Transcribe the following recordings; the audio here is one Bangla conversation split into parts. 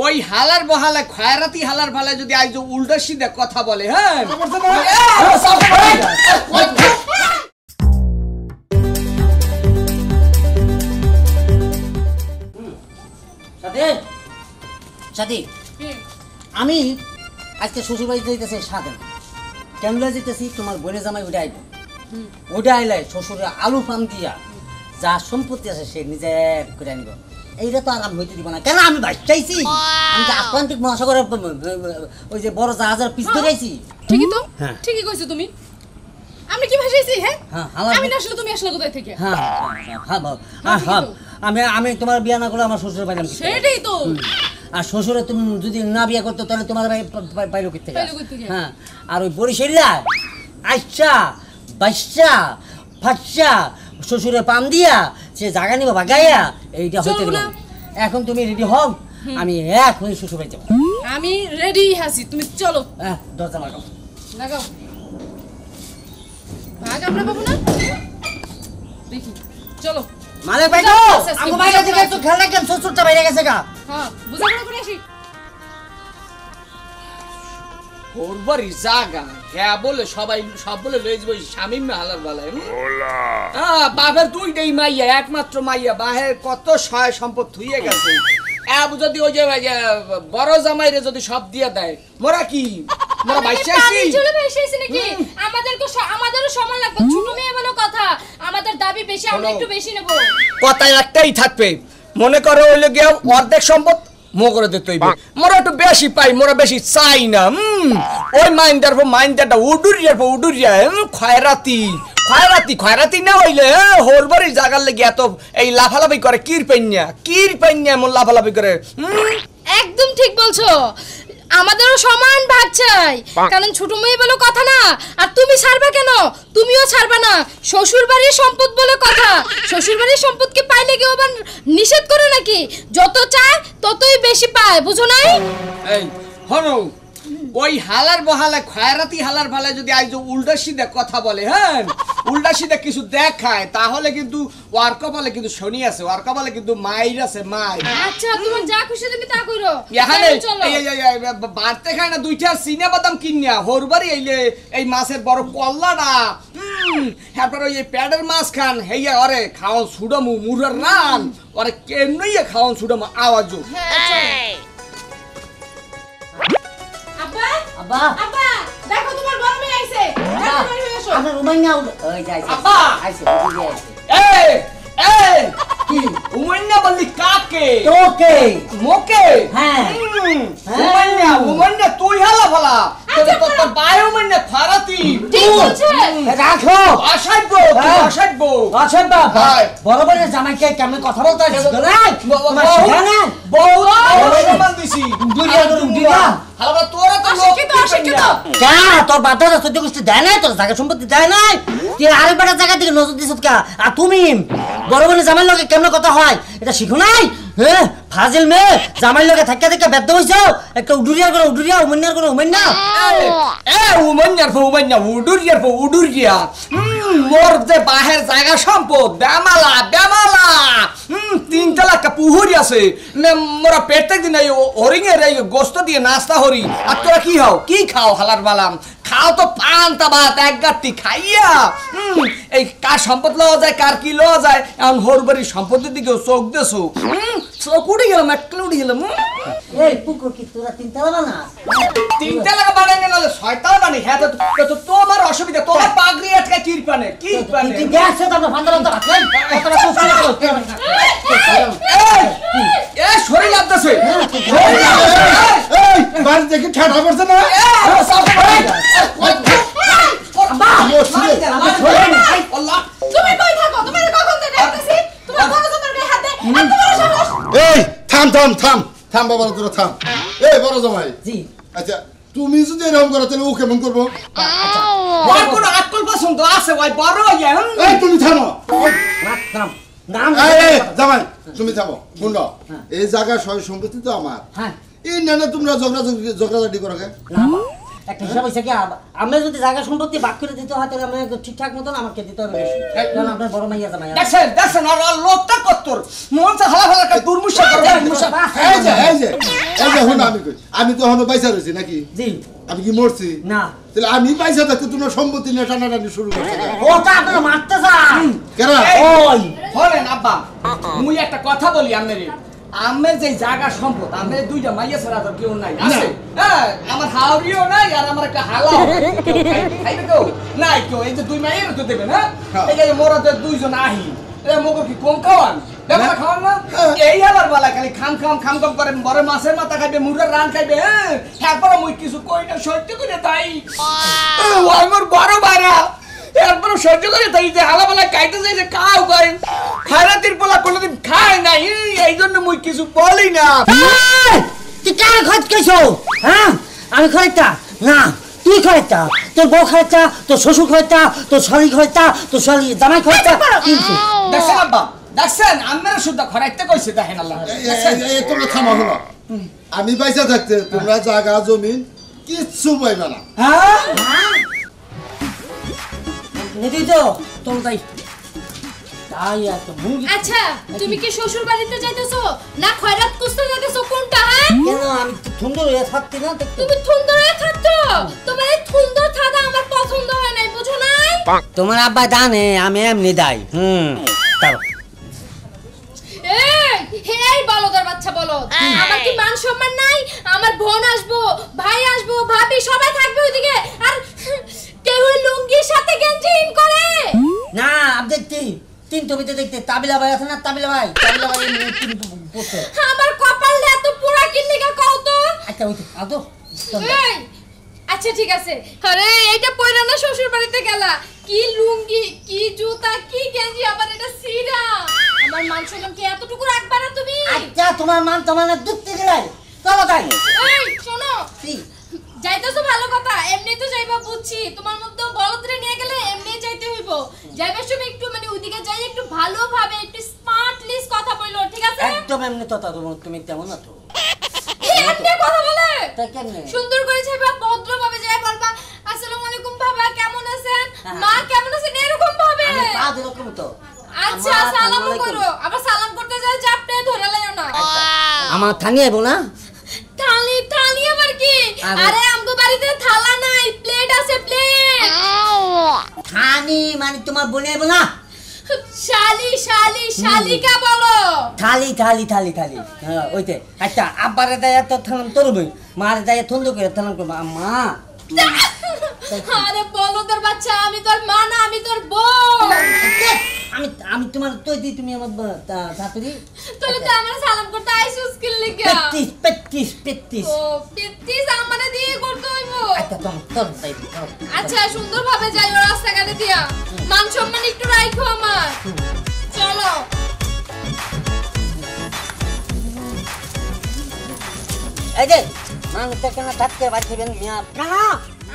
ওই হালার বহালে খয়রাতি হালার ভালে যদি আজ উল্টা সিধা কথা বলে হ্যাঁ সাথী আমি আজকে শ্বশুর বাড়িতে যেতেছি সাধন কেমন যেতেছি তোমার বোনের জামাই ওটা আইব ওটা আইলে শ্বশুরের আলু ফান দিয়া যা সম্পত্তি আছে সে নিজে করে আনিব এইটা তো আর আমি হইতে দিব না কেন আমি বাইক চাইছি আমি তো আটলান্টিক মহাসাগরের ওই যে বড় জাহাজের পিছ ধরেছি ঠিকই তো ঠিকই কইছো তুমি আমি কি ভাষাইছি হ্যাঁ আমি না আসলে তুমি আসলে কোথায় থেকে হ্যাঁ আমি তোমার বিয়ে না করলে আমার শ্বশুর পাইলাম সেটাই তো আর শ্বশুরে তুমি যদি না বিয়ে করতো তাহলে তোমার পাইলো কি থেকে হ্যাঁ আর ওই বরিশাইলা আচ্ছা বাচ্চা ফাচ্চা শ্বশুরে পাম দিয়া সে জায়গা নিব বাগাইয়া এইটা হতে দিল এখন তুমি রেডি হও আমি এক হয়ে শ্বশুর বাড়ি যাবো আমি রেডি আছি তুমি চলো হ্যাঁ দরজা লাগাও লাগাও ভাগ আমরা বাবু না দেখি চলো মালে বাইটো আমগো বাইরে থেকে একটু খেলা কেন শ্বশুরটা বাইরে গেছে গা হ্যাঁ বুঝাবো করে আসি ওরবারি জাগা হ্যাঁ বলে সবাই সব বলে লয়ে যাবো শামিম হালার বেলায় বাপের দুইটাই মাইয়া একমাত্র মাইয়া বাহের কত সহায় সম্পদ থুইয়ে গেছে যদি ওই যে বড় জামাইরে যদি সব দিয়ে দেয় মোরা কি মোরা বাইচাইছি চলে বাইচাইছি নাকি আমাদেরও সমান লাগবে ছোট মেয়ে বলো কথা আমাদের দাবি বেশি আমরা একটু বেশি নেব কথা একটাই থাকবে মনে করো হইলে গিয়ে অর্ধেক সম্পদ মোগরে দিতে হইবে মোরা একটু বেশি পাই মোরা বেশি চাই না ওই মাইন্ডারটা উডুরিয়া খয়রাতি না হইলে হোরবাড়ির জাগার লেগে এত এই লাফালাফি করে কির পাইন্যা এমন লাফালাফি করে একদম ঠিক বলছো আমাদেরও সমান ভাগ চাই কারণ ছোট মেয়ে বলো কথা না আর তুমি ছাড়বা কেন তুমিও ছাড়বা না শ্বশুর বাড়ির সম্পদ বলে কথা শ্বশুর বাড়ির সম্পদকে পাইলে কেউ আবার নিষেধ করে নাকি যত চায় ততই বেশি পায় বুঝো নাই এই হনো ওই হালার বহালে খয়রাতি হালার ভালে যদি আজ উল্টা সিধা কথা বলে হ্যাঁ উল্টা সিধা কিছু দেখায় তাহলে কিন্তু ওয়ার কপালে কিন্তু শনি আছে ওয়ার কপালে কিন্তু মাইর আছে মাইর আচ্ছা তোমার যা খুশি তুমি তা কইরো এখানে বাড়তে খায় না দুইটা সিনে বাদাম কিনিয়া হোরবাড়ি আইলে এই মাছের বড় কল্লাটা তারপর ওই প্যাডের মাছ খান হেইয়া আরে খাওন ছুডামু মুরার রান আরে কেমনইয়া খাওন ছুডামু আওয়াজু আব্বা আব্বা দেখো তোমার বড় মেয়ে আইছে দেখো তুমি এসো আমরা রুমাইনা ওই যাই আব্বা আইছে এই কি উমাইনা বললি কাকে তোকে মোকে হ্যাঁ উমাইনা তুই হালা ভালা তোর বায়ু উমাইনা ফারাতি ঠিক বলছে রাখো আসাইবো আচ্ছা বাবা বড় বড় জামাইকে কেমন কথা বলতে আছে না বহুত সম্মান দিছি দুরিয়া হালা তোরা তো অশিক্ষিত কা তোর বাবা তো সহ্য করতে দেয় না তোর জায়গা সম্পত্তি দেয় না তুই আরেকবার জায়গা থেকে নজর দিছিস কা আর তুমি বড় বড় জামাইর লগে কেমন কথা হয় এটা শিখো নাই হ্যাঁ ফাজিল মেয়ে জামাইর লগে থাকা থেকে ব্যর্থ হইছো একটা উডুরিয়া উমান্নার করে উমান্না উডুরিয়া মোর যে বাহের জায়গা সম্পদ বেমালা 3 তলা পুহুরি আছে মোরা প্রত্যেক দিন এই হরিং এর এই গোস্ত দিয়ে নাস্তা হরি আর তোরা কি খাও হালার বালাম খাও তো পান্তা ভাত এক গাঁটি খাইয়া এই কার সম্পদ লওয়া যায় কার কি লওয়া যায় এখন হোরবাড়ির সম্পত্তির দিকে চোখ দেছো চোখ উঠে গেলাম একটা উঠে গেলাম এই পুকুর কি তোরা 3 তলা বানা 3 তলা বানাই না 6 তলা বানাই হ্যাঁ তো তোমার অসুবিধা তোমার পাগড়ি আটকা কিরপানে তুই দেখছ তো আমরা ফান্দার তো হাতলাই কতটা কষ্ট এ শরীর লাগতেছে এই বাড়ি দেখে ঠাডা পড়ছে না তুমি কই থাকো তুমি কখন থেকে দেখতেছি তোমার বড় জামাইর গায়ে হাত দে এত বড় সাহস এই থাম বাবা তোরা থাম এই বড় জামাই জি আচ্ছা তুমি যদি এরকম করো তাহলে ও কেমন করবো ওর কোনো আকল পছন্দ আছে ওই বড় ইয়া এই তুমি থামো নাম এই জামাই তুমি থামো শুনো এই জায়গা সয় সম্পত্তি তো আমার হ্যাঁ এই না তোমরা ঝগড়াঝাটি করো কেন একটা হিসাব হইছে কি আমরা যদি জায়গা সম্পত্তি ভাগ করে দিতে হয় তাহলে আমরা ঠিকঠাক মতন আমাকে দিতে হবে বেশি কারণ আপনার বড় মাইয়া জামাই দেখছেন আর লোকটা কত তোর মন চা হালা হালা করে দুর্মুষা করে এই যে হন আমি কই আমি তো হনো পয়সা রইছি নাকি জি আমি কি মরছি না তাহলে আমি পয়সা থাকতে তোমার সম্পত্তি নিয়ে টানাটানি শুরু করতে ওটা আপনারা মারতে যান কেন ওই হলেন আব্বা মুই একটা কথা বলি আপনারে আমের যে জায়গা সম্পদ আমের দুইটা মাইয়া ছাড়া তো কেউ নাই আছে হ্যাঁ আমার হাওড়িও নাই আর আমার একটা হালাও খাইবে কেউ নাই কেউ এই যে দুই মাইয়ের তো দেবে না এই যে মোরা তো দুইজন আহি এ মগর কি কম খাওয়ান দেখো খাওয়ান না এই আবার বলা খালি খাম করে বড় মাছের মাথা খাইবে মুরার রান খাইবে হ্যাঁ একবার মুই কিছু কই না সহ্য করে তাই ও আমার বড় বাইরা এরপর সহ্য করে তাই যে হালাবালা খাইতে যাই যে কাউ করেন খায়রাতির পোলা কোনোদিন খায় নাই এই জন্য মুই কিছু বলি না তুই কার খরচ কেছো হ্যাঁ আমি খরচটা না তুই খরচটা তোর বউ খরচটা তোর শ্বশুর খরচটা তোর শালি খরচটা তোর শালি জামাই খরচটা দেখছেন আব্বা দেখছেন আমরা শুদ্ধ খরাইতে কইছে দেখেন আল্লাহ এই তোমরা থামা হলো আমি পয়সা থাকতে তোমরা জায়গা জমিন কিচ্ছু পাইবে না হ্যাঁ নেদি তো তোর তাই তাই এত মুরগি আচ্ছা তুমি কি শ্বশুর বাড়িতে যাইতেছো না খয়রাত কুস্তে যাইতেছো কোনটা হ্যাঁ কেন আমি তো সুন্দর হয়ে থাকতে না তুমি সুন্দর হয়ে থাকতো তোমার এই সুন্দর থাকা আমার পছন্দ হয় নাই বুঝো নাই তোমার আব্বা জানে আমি এমনি দাই এই বলদের বাচ্চা বলো আমার কি মান সম্মান নাই আমার বোন আসবো ভাই আসবো ভাবি সবাই থাকবে ওইদিকে আর কেউ লুঙ্গির সাথে গেঞ্জি ইন করে না আপডেট তিন ছবিতে দেখতে তাবিলা ভাই আছে না তাবিলা ভাই তিন পোস্ট আমার কপাল এত পুরা কিল্লিগা কও তো আচ্ছা ওই আদো এই আচ্ছা ঠিক আছে আরে এইটা পয়রা না শ্বশুর বাড়িতে গেলা কি লুঙ্গি কি জুতা কি গেঞ্জি আবার এটা সিরা আমার মান সম্মান কি এতটুকু রাখবা না তুমি আচ্ছা তোমার মান তোমার দুঃখতে দিলাই চলো তাই এই শোনো যাইতেছো ভালো কথা এমনি তো যাইবা বুঝছি তোমার মধ্যে বলদরে নিয়ে গেলে এমনি যাইতে হইব যাইবার সময় একটু মানে ওইদিকে যাই একটু ভালোভাবে একটু স্মার্টলি কথা বলো ঠিক আছে একদম এমনি তো তুমি কেমন আছো এমনি কথা বলে তা কেমনে সুন্দর করে যাইবা ভদ্রভাবে যাই বলবা আসসালামু আলাইকুম বাবা কেমন আছেন মা কেমন আছেন এরকম ভাবে আমি বাদ এরকম তো আচ্ছা সালাম করো আবার সালাম করতে যাও চাপটে ধরে লাইও না আমার থানি আইবো না থালি আবার কি আরে আমগো বাড়িতে থালা নাই প্লেট আছে প্লেট থানি মানে তোমার বোন আইবো না শালিকা বলো থালি হ্যাঁ ওইতে আচ্ছা আব্বারে দেয় তো থানাম তোরবই মারে দেয় থন্দ করে থানাম করবো মা আরে বলদের বাচ্চা আমি তোর মা না আমি তোর বউ আমি তোমার তুই দি তুমি আমার শাশুড়ি তুই তো আমার সালাম করতে আইছিস কি লাগা পেত্তিস ও পেত্তিস আমারে দিয়ে করতে হইব আচ্ছা তোর আচ্ছা সুন্দরভাবে যাই ও রাস্তাঘাটে দিয়া মান সম্মান একটু রাখো আমার চলো এই যে মানুষটা কেন থাকতে পারছিবেন মিয়া কেন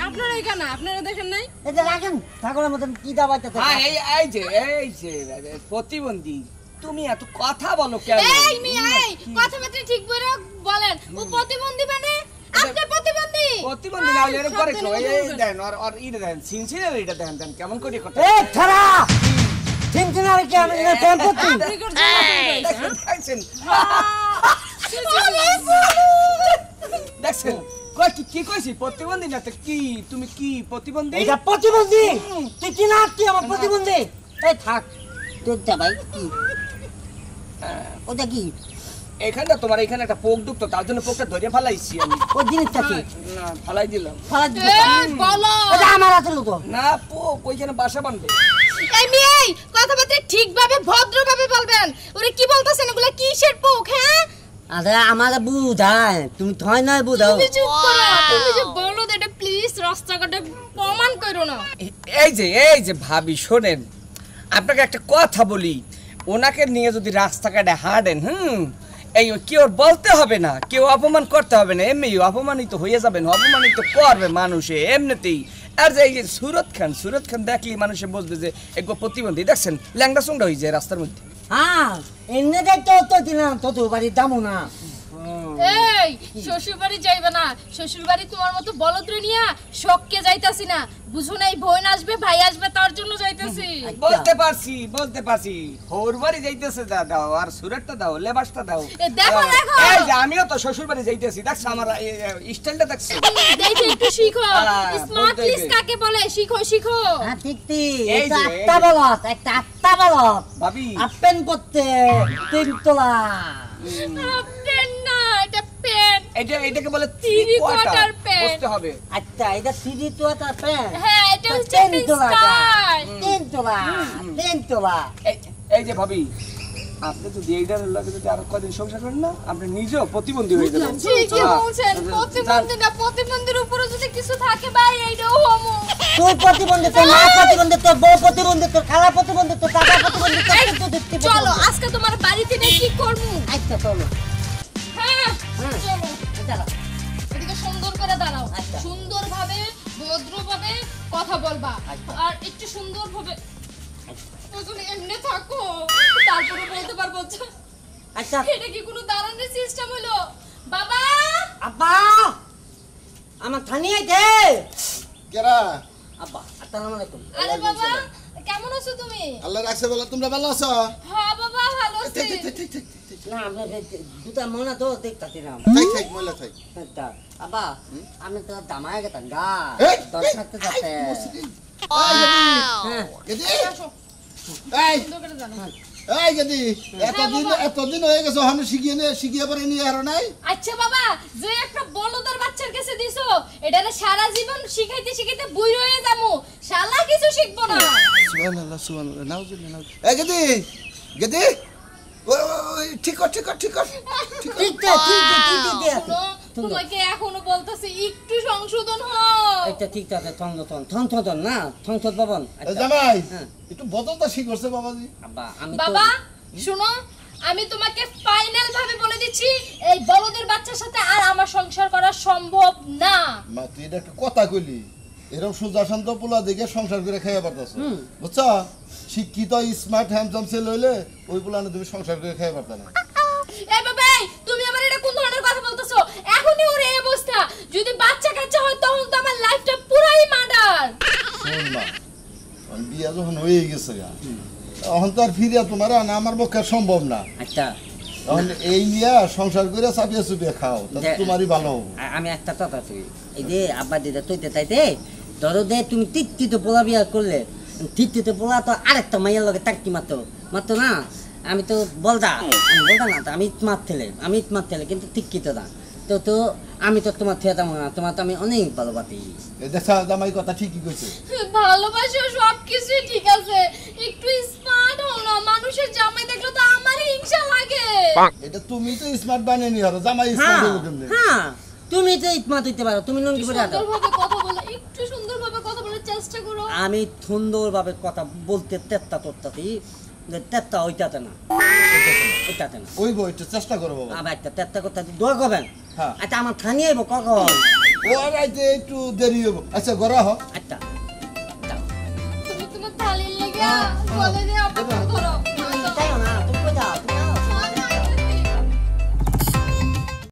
আপনারা এখানে আপনারা দেখেন নাই এই যে রাখেন ঠাকুরের মতন কি দাবাইতে এই যে প্রতিবন্ধী তুমি এত কথা বলো কেন এই মিয়া এই কথাবার্তা ঠিক করে বলেন ও প্রতিবন্ধী মানে আপনি প্রতিবন্ধী না হলে এরকম করে এই দেন আর ইটা দেন সিনসিনারি এটা দেন কেমন করে কথা এই খারা সিনসিনারি কি আমি টেম্পো দেখছেন দেখছেন কি কইছি প্রতিবন্ধী না তো কি তুমি কি প্রতিবন্ধী এটা প্রতিবন্ধী তুই কি না কি আমার প্রতিবন্ধী এই থাক তোর ভাই কি ওটা কি এখানটা তোমার এখানে একটা পোক ঢুকতো তার জন্য পোকটা ধরে ফেলাইছি আমি ওই জিনিসটা কি না ফেলাই দিলাম বলো এটা আমার আসলে তো না পোক ওইখানে বাসা বাঁধবে এই মেয়ে কথাবার্তা ঠিকভাবে ভদ্রভাবে বলবেন ওরে কি বলতাছেন এগুলা কিসের পোক হ্যাঁ আরে আমার বুঝায় তুমি থয় নয় বুঝাও তুমি চুপ করো তুমি যে বলো এটা প্লিজ রাস্তাঘাটে প্রমাণ করো না এই যে ভাবি শোনেন আপনাকে একটা কথা বলি ওনাকে নিয়ে যদি রাস্তাঘাটে হাঁটেন এই কেউ বলতে হবে না কেউ অপমান করতে হবে না এমনি অপমানিত হয়ে যাবেন অপমানিত করবে মানুষে এমনিতেই আর যে এই যে সুরত খান দেখলি মানুষে বলবে যে এক প্রতিবন্ধী দেখছেন ল্যাংড়া চুংড়া হয়ে যায় রাস্তার মধ্যে হ্যাঁ এমনি দেখতে তো দিলাম তো বাড়ির দামও না এই শ্বশুর বাড়ি যাইবে না, শ্বশুর বাড়ি তোমার মতো বলদ্রে নিয়া শখকে যাইতাছি না, বুঝো না? এই বোন আসবে ভাই আসবে তার জন্য যাইতাছি। বলতে পারছি হোর বাড়ি যাইতেছে, দাও আর সুরেটটা দাও, লেবাসটা দাও। এ দেখো দেখো, এই যে আমিও তো শ্বশুর বাড়ি যাইতেছি, দেখছো আমার স্টাইলটা দেখছো? দেখে একটু শিখো, বলতে স্মার্টলিস হবে। কাকে বলে শিখো শিখো। হ্যাঁ ঠিক ঠিক, এই এটা যে, আটটা বলত, একটা আটটা বলত ভাবি আপেন করতে 3 তোলা। পেন না, এটা পেন। এটাকে বলে Three quarter pant। বুঝতে হবে। আচ্ছা এটা 3 তোলা প্যান্ট, হ্যাঁ এটা হচ্ছে 3 তোলা, স্টাইল। 3 তোলা, 3 তোলা। এই যে ভাবি, আপনি যদি এইটার লাগে যদি আরো কদিন সংসার করেন না, আপনি নিজেও প্রতিবন্ধী হয়ে যাবেন। ঠিকই বলছেন, প্রতিবন্ধী না, প্রতিবন্ধীর উপরে যদি কিছু থাকে ভাই এইটাও হমু। তুই প্রতিবন্ধী, তোর মা প্রতিবন্ধী, তোর বউ প্রতিবন্ধী, তোর খালা প্রতিবন্ধী, তোর দাদা প্রতিবন্ধী, তোর এই, তো দেখতে চলো আজকে তোমার বাড়িতে নিয়ে কি করবো। আচ্ছা চলো। হ্যাঁ হ্যাঁ। চলো, চলো। এদিকে সুন্দর করে দাঁড়াও, আচ্ছা। সুন্দরভাবে ভদ্রভাবে কথা বলবা, আচ্ছা। আর একটু সুন্দরভাবে ওখানে এমনি থাকো, তারপরে বলতে পারবো। আচ্ছা এটা কি কোনো দাঁড়ানোর সিস্টেম হলো? বাবা আব্বা, আমার থানি আইছে। কেরা আব্বা আসসালামু আলাইকুম। আরে বাবা কেমন আছো তুমি? আল্লাহ রাখছে বলে তোমরা ভালো আছো? হ্যাঁ বাবা ভালো আছি। না আমরা দুটা মনে তো দেখতাছি না। থাক ময়লা থাক। আচ্ছা আব্বা, আমি তো দামায় গেতাম গা এই, দশ থাকতে যাচ্ছে। হ্যাঁ গেদি আসো, এই সুন্দর করে জানো। এই গেদি এতদিন হয়ে গেছে, হন শিখিয়ে পরে নিয়ে আর নাই। আচ্ছা বাবা, যে একটা বলদের বাচ্চার কাছে দিছো, এটারে সারা জীবন শিখাইতে শিখাইতে বুড়ো হয়ে যামু, শালা কিছু শিখবো না। সুবহানাল্লাহ নাউজুবিল্লাহ নাউজুবিল্লাহ। এই গেদি ওই ঠিক কর ঠিক আছে শোনো, তোমাকে এখনো বলতেছি একটু সংশোধন হও। এটা ঠিক আছে। থন না থন বাবন। জামাই হ্যাঁ। একটু বদলটা শিখ করছে বাবাজি। আব্বা আমি তো বাবা শোনো, আমি তোমাকে ফাইনাল ভাবে বলে দিচ্ছি, এই বলদের বাচ্চার সাথে আর আমার সংসার করা সম্ভব না। মা তুই এটা একটা কথা কইলি, এরকম সুজা শান্ত পোলা দেখে সংসার করে খাইয়া পারতাছ, বুঝছো? শিক্ষিত স্মার্ট হ্যান্ডসাম ছেলে হইলে ওই পোলানে তুমি সংসার করে খাইয়া পারতা না। এ বাবা, তুমি আমার এটা কোন ধরনের কথা বলতেছো? এখনই ওর এই অবস্থা, যদি বাচ্চা কাচ্চা হয় তখন তো আমার লাইফটা পুরাই মার্ডার। শোন মা, বিয়া যখন হয়ে গেছে গা, তখন তো আর ফিরিয়া তোমার আনা আমার পক্ষে সম্ভব না। আচ্ছা তখন এই নিয়ে সংসার করে চাপিয়ে চুপিয়ে খাও, তাহলে তোমারই ভালো হবে। আমি একটা কথা তুই এই যে আব্বা দিদা তৈতে তাইতে ধরো দে তুমি তিত্তিতে পোলা বিয়া করলে, তিত্তিতে পোলা তো আরেকটা মাইয়ার লগে টাকি মারতো না। আমি তো বলদা না তো, আমি স্মার্ট ছেলে কিন্তু শিক্ষিত না তো আমি তো তোমার থেকে তেমন না, তোমার তো আমি অনেক ভালোবাসি। এই দেখা জামাই কথা ঠিকই কইছে। ভালোবাসা সবকিছুই ঠিক আছে, একটু স্মার্ট হও না, মানুষের জামাই দেখলে তো আমারই হিংসা লাগে। এটা তুমি তো স্মার্ট বানিয়ে নিয়ে হারো, জামাই হ্যাঁ স্মার্ট হইবে কেমনে? হ্যাঁ তুমি তো স্মার্ট হইতে পারো, তুমি লঙ্গি পরে আছো। সুন্দরভাবে কথা বলো, একটু সুন্দরভাবে কথা বলার চেষ্টা করো। আমি সুন্দরভাবে কথা বলতে তেত্তা তোত্তাছি, তেত্তা ওইটাতে না, ওইটাতে না। ওইব একটু চেষ্টা করো বাবা। আবার একটা তেত্তা করতে দোয়া করবেন। হ্যাঁ। আচ্ছা আমার খানি আইব কখন? ও রাইতে একটু দেরি হইব। আচ্ছা গড়া হ। আচ্ছা তুমি তোমার থালির লেগে বলে দে আপা।